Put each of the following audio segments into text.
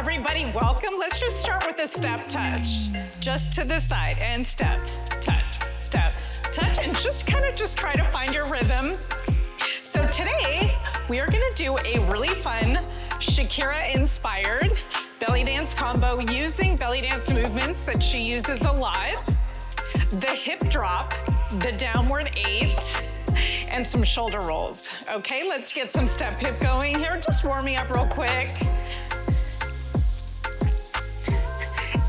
everybody, welcome. Let's just start with a step touch. Just to the side and step, touch, and just try to find your rhythm. So today, we are gonna do a really fun Shakira-inspired belly dance combo using belly dance movements that she uses a lot. The hip drop, the downward 8, and some shoulder rolls. Okay, let's get some step hip going here. Just warming up real quick.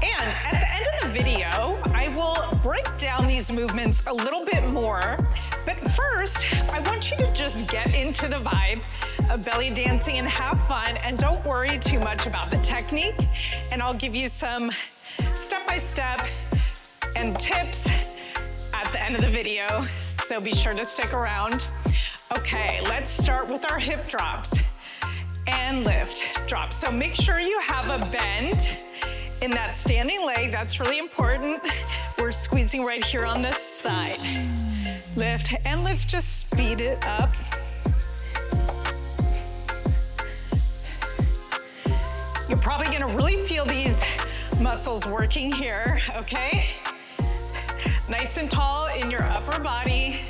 And at the end of the video, I will break down these movements a little bit more. But first, I want you to just get into the vibe of belly dancing and have fun, and don't worry too much about the technique. And I'll give you some step-by-step and tips at the end of the video, so be sure to stick around. Okay, let's start with our hip drops and lift, drop. So make sure you have a bend in that standing leg. That's really important. We're squeezing right here on this side. Lift, and let's just speed it up. You're probably gonna really feel these muscles working here, okay? Nice and tall in your upper body.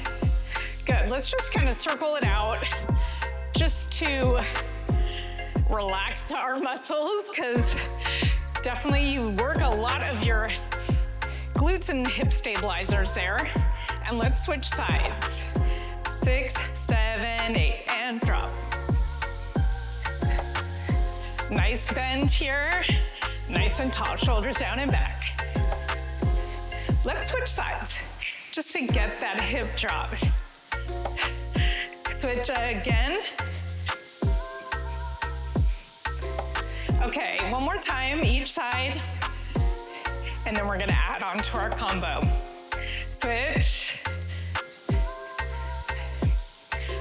Good, let's just kind of circle it out just to relax our muscles, because definitely you work a lot of your glutes and hip stabilizers there. And let's switch sides. 6, 7, 8, and drop. Nice bend here, nice and tall, shoulders down and back. Let's switch sides, just to get that hip drop. Switch again. Okay, one more time, each side, and then we're gonna add on to our combo. Switch.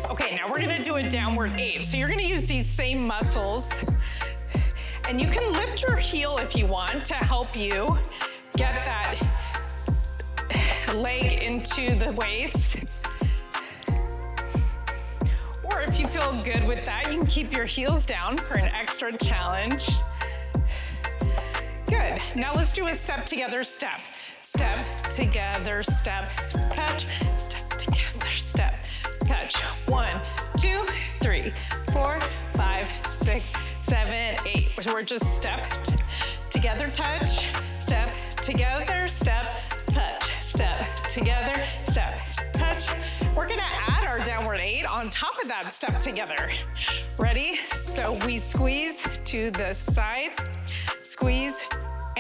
Okay, now we're gonna do a downward 8. So you're gonna use these same muscles, and you can lift your heel if you want to help you get that leg into the waist. Or if you feel good with that, you can keep your heels down for an extra challenge. Good, now let's do a step together step. Step together, step, touch, step together, step, touch. 1, 2, 3, 4, 5, 6, 7, 8. So we're just step together, touch, step together, step, touch, step together, step, touch. We're gonna add our downward 8 on top of that step together. Ready? So we squeeze to the side, squeeze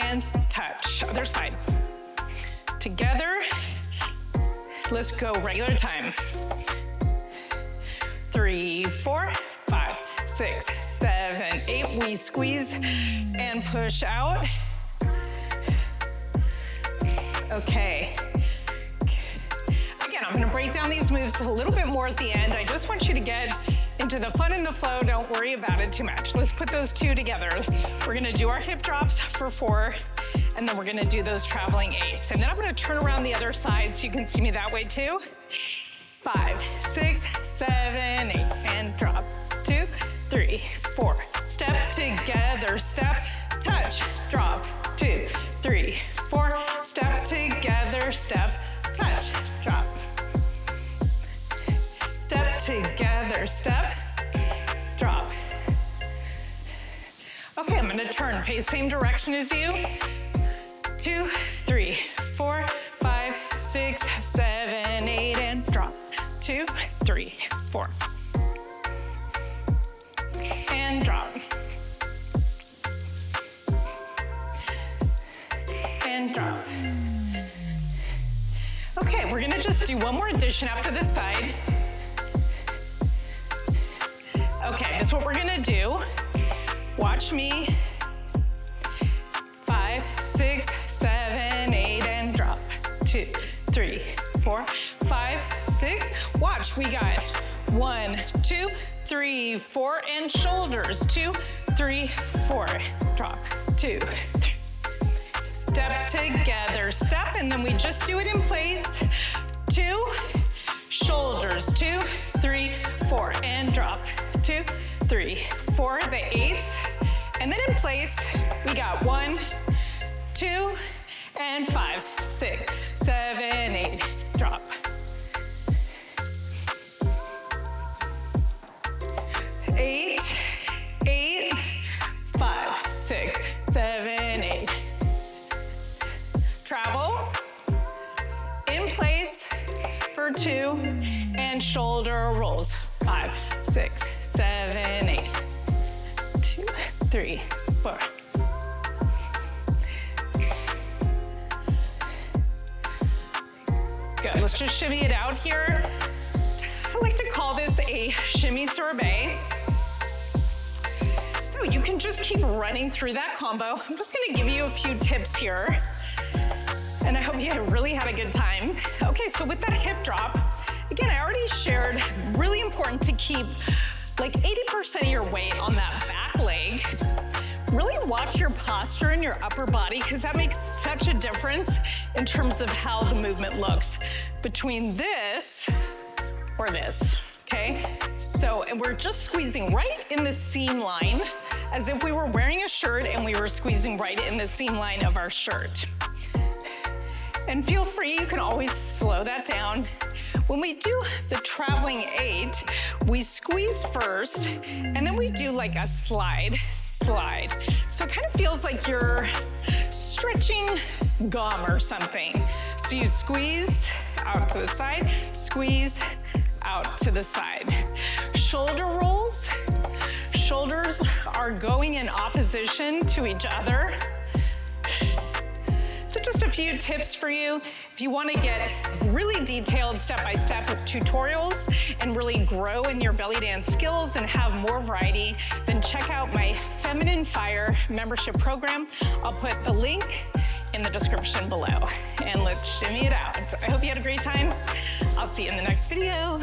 and touch. Other side. Together, let's go regular time. 3, 4, 5, 6, 7, 8. We squeeze and push out. Okay. Again, I'm gonna break down these moves a little bit more at the end. I just want you to get into the fun and the flow. Don't worry about it too much. Let's put those two together. We're gonna do our hip drops for 4, and then we're gonna do those traveling 8s. And then I'm gonna turn around the other side so you can see me that way too. 5, 6, 7, 8, and drop. 2, 3, 4. Step together, step, touch, drop. 2, 3, 4. Step together, step, touch, drop. Step together, step, drop. Okay, I'm gonna turn, face same direction as you. 2, 3, 4, 5, 6, 7, 8, and drop. 2, 3, 4. And drop. And drop. Okay, we're gonna just do one more addition after this side. Okay, that's what we're gonna do. Watch me. 5, 6, 7, 8, and drop. 2, 3, 4, 5, 6. Watch, we got 1, 2, 3, 4, and shoulders. 2, 3, 4. Drop. 2, 3. Step together, step, and then we just do it in place. 2, shoulders. 2, 3, 4, and drop. 2, 3, 4. The 8s. And then in place, we got 1, 2, and 5, 6, 7, 8, drop. 8, 8, 5, 6, 7, 8. Travel, in place for 2, and shoulder rolls. 5, 6, 7, 8. 2, 3, 4. Good, let's just shimmy it out here. I like to call this a shimmy sorbet. So you can just keep running through that combo. I'm just gonna give you a few tips here, and I hope you really had a good time. Okay, so with that hip drop, again, I already shared, really important to keep like 80% of your weight on that back leg. Really watch your posture in your upper body, because that makes such a difference in terms of how the movement looks between this or this, okay? So, and we're just squeezing right in the seam line, as if we were wearing a shirt and we were squeezing right in the seam line of our shirt. And feel free, you can always slow that down. When we do the traveling 8, we squeeze first, and then we do like a slide. So it kind of feels like you're stretching gum or something. So you squeeze out to the side, squeeze out to the side. Shoulder rolls, shoulders are going in opposition to each other. So just a few tips for you. If you want to get really detailed step-by-step tutorials and really grow in your belly dance skills and have more variety, then check out my Feminine Fire membership program. I'll put the link in the description below. And let's shimmy it out. I hope you had a great time. I'll see you in the next video.